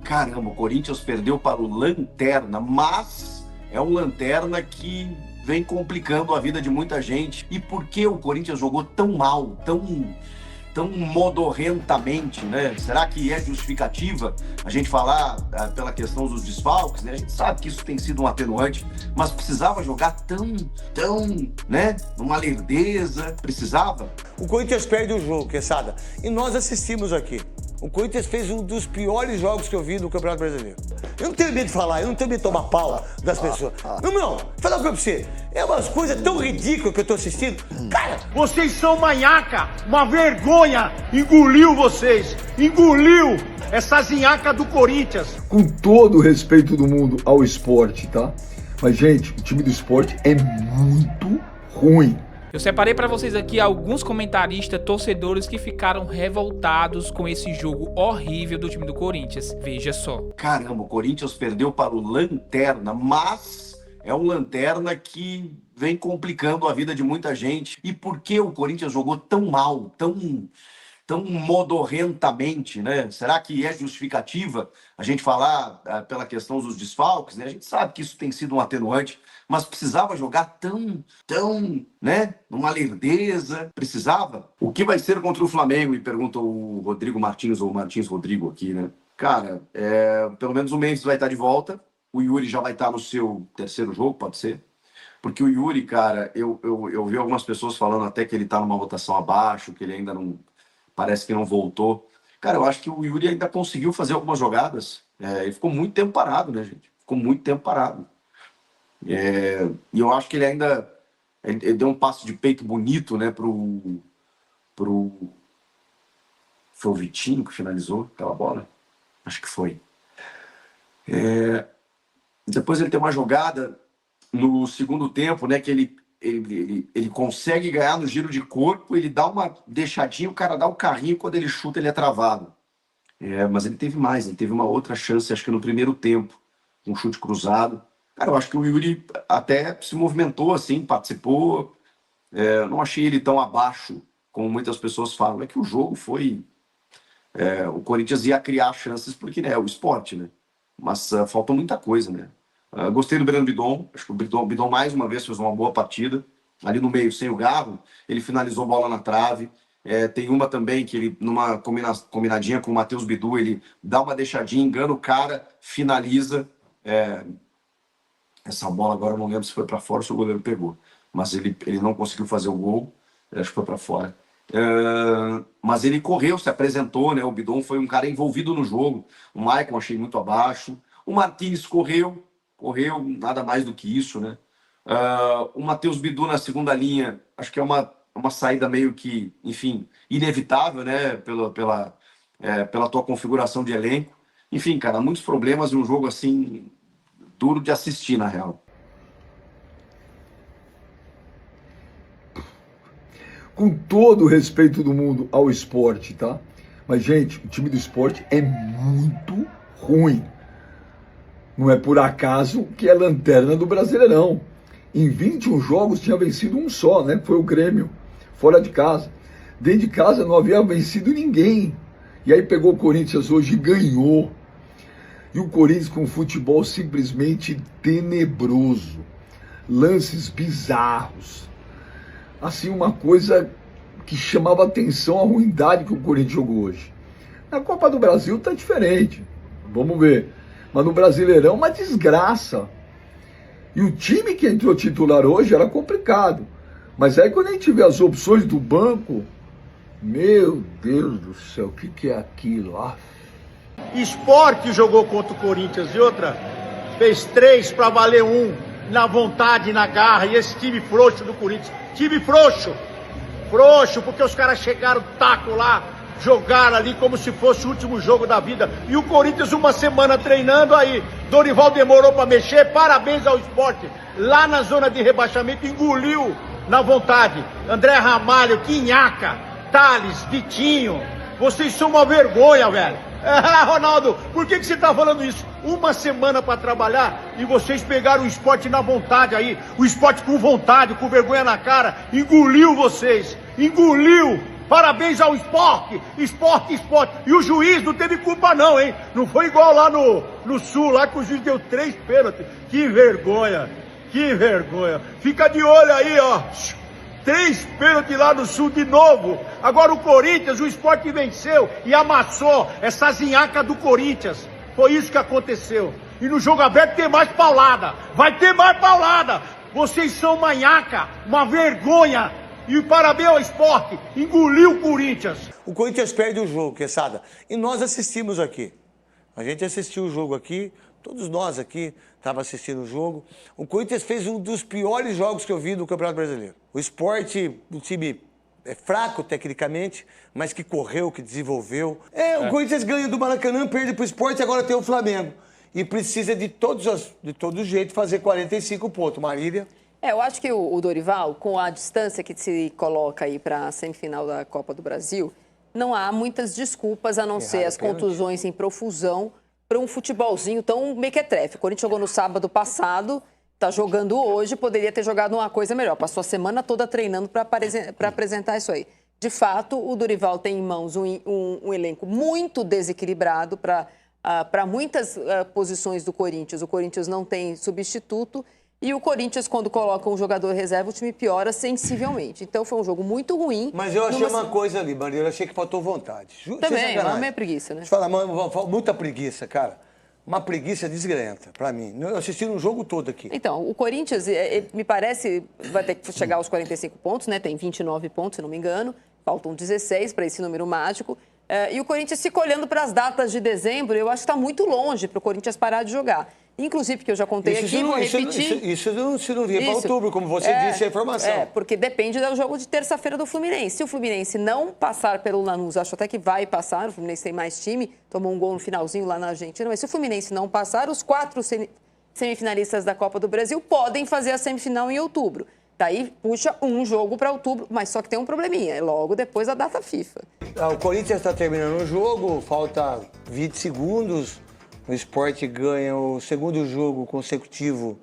Caramba, o Corinthians perdeu para o Lanterna, mas é um Lanterna que vem complicando a vida de muita gente. E por que o Corinthians jogou tão mal, tão modorrentamente, né? Será que é justificativa a gente falar pela questão dos desfalques, né? A gente sabe que isso tem sido um atenuante, mas precisava jogar tão, né? Numa lerdeza, precisava. O Corinthians perde o jogo, Quesada, e nós assistimos aqui. O Corinthians fez um dos piores jogos que eu vi no Campeonato Brasileiro. Eu não tenho medo de falar, eu não tenho medo de tomar pau das pessoas. Não, falar uma coisa pra você. É umas coisas tão ridículas que eu tô assistindo. Cara, vocês são manhaca, uma vergonha. Engoliu vocês, engoliu essa zinhaca do Corinthians. Com todo o respeito do mundo ao esporte, tá? Mas, gente, o time do esporte é muito ruim. Eu separei pra vocês aqui alguns comentaristas, torcedores que ficaram revoltados com esse jogo horrível do time do Corinthians. Veja só. Caramba, o Corinthians perdeu para o Lanterna, mas é um Lanterna que vem complicando a vida de muita gente. E por que o Corinthians jogou tão mal, tão modorrentamente, né? Será que é justificativa a gente falar pela questão dos desfalques, né? A gente sabe que isso tem sido um atenuante, mas precisava jogar tão, né? Numa lerdeza, precisava. O que vai ser contra o Flamengo? Me pergunta o Rodrigo Martins, ou Martins Rodrigo aqui, né? Cara, pelo menos o Memphis vai estar de volta, o Yuri já vai estar no seu terceiro jogo, pode ser? Porque o Yuri, cara, eu vi algumas pessoas falando até que ele tá numa rotação abaixo, que ele ainda não... Parece que não voltou. Cara, eu acho que o Yuri ainda conseguiu fazer algumas jogadas. Ele ficou muito tempo parado, né, gente? Ficou muito tempo parado. E eu acho que ele ainda... Ele deu um passo de peito bonito, né, pro... Foi o Vitinho que finalizou aquela bola? Acho que foi. Depois ele tem uma jogada no segundo tempo, né, que ele consegue ganhar no giro de corpo, ele dá uma deixadinha, o cara dá o carrinho, quando ele chuta ele é travado. Mas ele teve mais, ele teve uma outra chance, acho que no primeiro tempo, um chute cruzado. Cara, eu acho que o Yuri até se movimentou assim, participou. Não achei ele tão abaixo, como muitas pessoas falam. É que o jogo foi... o Corinthians ia criar chances, porque né, é o esporte, né? Mas faltou muita coisa, né? Gostei do Breno Bidon, acho que o Bidon mais uma vez fez uma boa partida, ali no meio, sem o Garro, ele finalizou bola na trave. Tem uma também que ele, numa combinadinha com o Matheus Bidu, ele dá uma deixadinha, engana o cara, finaliza. Essa bola agora eu não lembro se foi para fora ou se o goleiro pegou, mas ele não conseguiu fazer o gol, acho que foi para fora. Mas ele correu, se apresentou, né? O Bidon foi um cara envolvido no jogo. O Maicon achei muito abaixo, o Martins correu, nada mais do que isso, né? O Matheus Bidu na segunda linha, acho que é uma saída meio que, enfim, inevitável, né? Pela tua configuração de elenco. Enfim, cara, muitos problemas em um jogo assim, duro de assistir, na real. Com todo o respeito do mundo ao esporte, tá? Mas, gente, o time do esporte é muito ruim. Não é por acaso que é lanterna do Brasileirão. Em 21 jogos tinha vencido um só, né? Foi o Grêmio, fora de casa. Dentro de casa não havia vencido ninguém. E aí pegou o Corinthians hoje e ganhou. E o Corinthians com futebol simplesmente tenebroso. Lances bizarros. Assim, uma coisa que chamava atenção a ruindade que o Corinthians jogou hoje. Na Copa do Brasil tá diferente. Vamos ver. Mas no Brasileirão, uma desgraça. E o time que entrou titular hoje era complicado. Mas aí quando a gente vê as opções do banco, meu Deus do céu, o que é aquilo? Sport jogou contra o Corinthians e outra, fez 3 para valer 1, na vontade, na garra. E esse time frouxo do Corinthians, time frouxo, porque os caras chegaram, taco lá, jogaram ali como se fosse o último jogo da vida. E o Corinthians uma semana treinando aí. Dorival demorou para mexer, parabéns ao Sport. Lá na zona de rebaixamento, engoliu na vontade. André Ramalho, Quinhaca, Thales, Vitinho. Vocês são uma vergonha, velho. Ronaldo, por que você tá falando isso? Uma semana para trabalhar e vocês pegaram o Sport na vontade aí. O Sport com vontade, com vergonha na cara, engoliu vocês. Engoliu. Parabéns ao esporte, esporte. E o juiz não teve culpa não, hein? Não foi igual lá no Sul, lá que o juiz deu 3 pênaltis. Que vergonha. Fica de olho aí, ó. 3 pênaltis lá no Sul de novo. Agora o Corinthians, o Sport venceu e amassou essa zinhaca do Corinthians. Foi isso que aconteceu. E no jogo aberto tem mais paulada. Vai ter mais paulada. Vocês são manhaca, uma vergonha. E parabéns ao Sport, engoliu o Corinthians. O Corinthians perde o jogo, Quesada. E nós assistimos aqui. A gente assistiu o jogo aqui, todos nós aqui estávamos assistindo o jogo. O Corinthians fez um dos piores jogos que eu vi no Campeonato Brasileiro. O Sport, o time é fraco tecnicamente, mas que correu, que desenvolveu. O Corinthians ganha do Maracanã, perde para o Sport e agora tem o Flamengo. E precisa de todo jeito fazer 45 pontos. Marília. Eu acho que o Dorival, com a distância que se coloca aí para a semifinal da Copa do Brasil, não há muitas desculpas a não ser as contusões em profusão para um futebolzinho tão mequetrefe. O Corinthians jogou no sábado passado, está jogando hoje, poderia ter jogado uma coisa melhor. Passou a semana toda treinando para apresentar isso aí. De fato, o Dorival tem em mãos um elenco muito desequilibrado para muitas posições do Corinthians. O Corinthians não tem substituto. E o Corinthians, quando coloca um jogador reserva, o time piora sensivelmente. Então, foi um jogo muito ruim. Mas eu achei uma coisa ali, Maria, eu achei que faltou vontade. Também, mas é preguiça, né? Deixa eu falar, muita preguiça, cara. Uma preguiça desgrenta, pra mim. Eu assisti um jogo todo aqui. Então, o Corinthians, me parece, vai ter que chegar aos 45 pontos, né? Tem 29 pontos, se não me engano. Faltam 16 para esse número mágico. E o Corinthians fica olhando para as datas de dezembro, eu acho que está muito longe para o Corinthians parar de jogar. Inclusive, porque eu já contei aqui, vou repetir. Isso não vir para outubro, como você disse, a informação. Porque depende do jogo de terça-feira do Fluminense. Se o Fluminense não passar pelo Lanús, acho até que vai passar, o Fluminense tem mais time, tomou um gol no finalzinho lá na Argentina, mas se o Fluminense não passar, os 4 semifinalistas da Copa do Brasil podem fazer a semifinal em outubro. Daí puxa um jogo para outubro, mas só que tem um probleminha, é logo depois da data FIFA. O Corinthians está terminando o jogo, falta 20 segundos. O Sport ganha o segundo jogo consecutivo,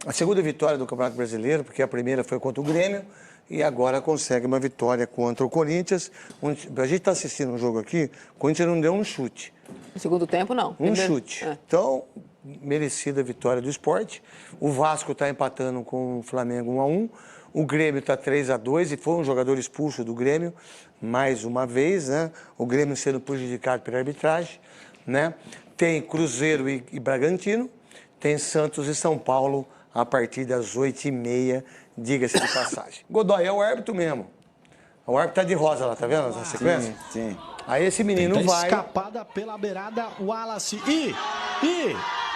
a segunda vitória do Campeonato Brasileiro, porque a primeira foi contra o Grêmio, e agora consegue uma vitória contra o Corinthians. A gente está assistindo um jogo aqui, o Corinthians não deu um chute. No segundo tempo, não. Chute. Então, merecida vitória do Sport. O Vasco está empatando com o Flamengo 1-1. O Grêmio está 3-2 e foi um jogador expulso do Grêmio, mais uma vez, né? O Grêmio sendo prejudicado pela arbitragem, né? Tem Cruzeiro e Bragantino, tem Santos e São Paulo a partir das 8h30, diga-se de passagem. Godoy é o árbitro mesmo. O árbitro tá de rosa lá, tá vendo essa sequência? Sim. Aí esse menino vai... Escapada pela beirada, Wallace.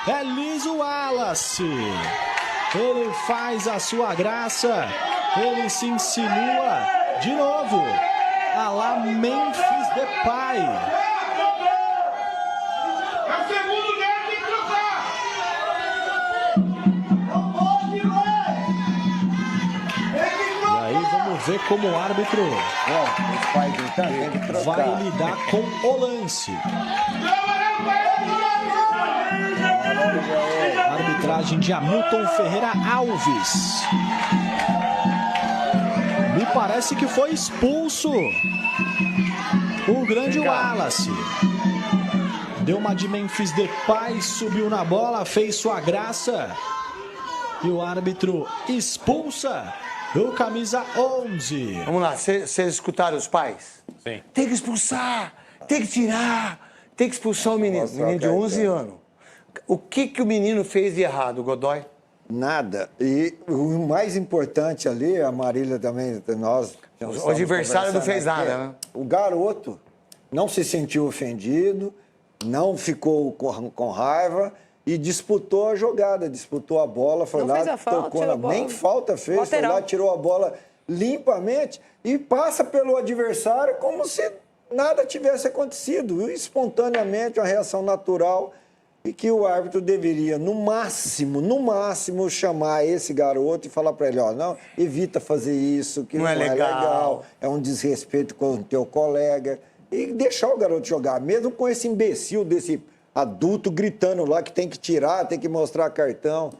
É liso Wallace. Ele faz a sua graça. Ele se insinua de novo. A lá Memphis Depay. Ver como o árbitro vai lidar com o lance. Arbitragem de Hamilton Ferreira Alves. Me parece que foi expulso o grande Wallace. Deu uma de Memphis Depay, subiu na bola, fez sua graça. E o árbitro expulsa o camisa 11. Vamos lá, vocês escutaram os pais? Sim. Tem que expulsar, tem que tirar, tem que expulsar o menino. Menino de 11 anos. O que o menino fez de errado, Godoy? Nada. E o mais importante ali, a Marília também, nós... O adversário não fez nada, né? O garoto não se sentiu ofendido, não ficou com raiva e disputou a jogada, disputou a bola, foi não lá, fez a falta, tocou na... Nem falta fez, lateral. Foi lá, tirou a bola limpamente e passa pelo adversário como se nada tivesse acontecido. Espontaneamente, uma reação natural e que o árbitro deveria, no máximo, chamar esse garoto e falar para ele, ó, não, evita fazer isso, que não é legal, é um desrespeito com o teu colega, e deixar o garoto jogar, mesmo com esse imbecil desse adulto gritando lá que tem que tirar, tem que mostrar cartão.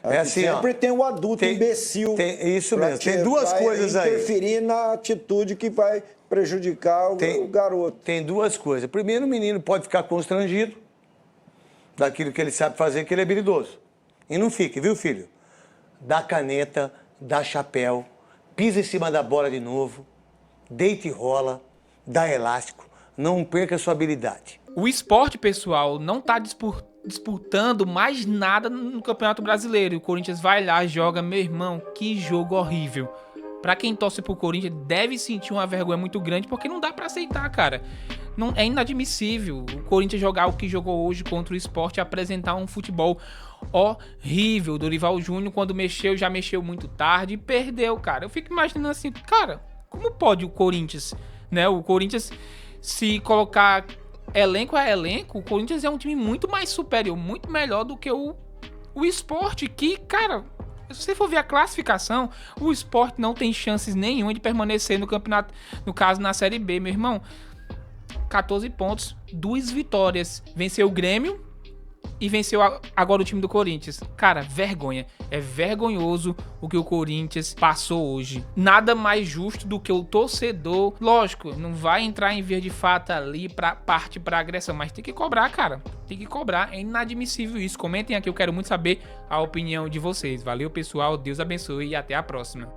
É assim, sempre tem um adulto imbecil. Isso mesmo, tem duas coisas aí. Interferir na atitude que vai prejudicar o garoto. Tem duas coisas. Primeiro, o menino pode ficar constrangido daquilo que ele sabe fazer, que ele é habilidoso. E não fique, viu, filho? Dá caneta, dá chapéu, pisa em cima da bola de novo, deita e rola, dá elástico, não perca a sua habilidade. O esporte, pessoal, não tá disputando mais nada no Campeonato Brasileiro. O Corinthians vai lá, joga, meu irmão, que jogo horrível. Pra quem torce pro Corinthians, deve sentir uma vergonha muito grande, porque não dá pra aceitar, cara. Não, é inadmissível o Corinthians jogar o que jogou hoje contra o Sport e apresentar um futebol horrível. O Dorival Júnior, quando mexeu, já mexeu muito tarde e perdeu, cara. Eu fico imaginando assim, cara, como pode o Corinthians, né? O Corinthians, se colocar elenco a elenco, o Corinthians é um time muito mais superior, muito melhor do que o Sport, que, cara... Se você for ver a classificação, o Sport não tem chances nenhuma de permanecer no campeonato, no caso na Série B, meu irmão. 14 pontos, 2 vitórias. Venceu o Grêmio e venceu agora o time do Corinthians. Cara, vergonha. É vergonhoso o que o Corinthians passou hoje. Nada mais justo do que o torcedor. Lógico, não vai entrar em via de fato ali pra parte pra agressão, mas tem que cobrar, cara. Tem que cobrar. É inadmissível isso. Comentem aqui, eu quero muito saber a opinião de vocês. Valeu, pessoal. Deus abençoe e até a próxima.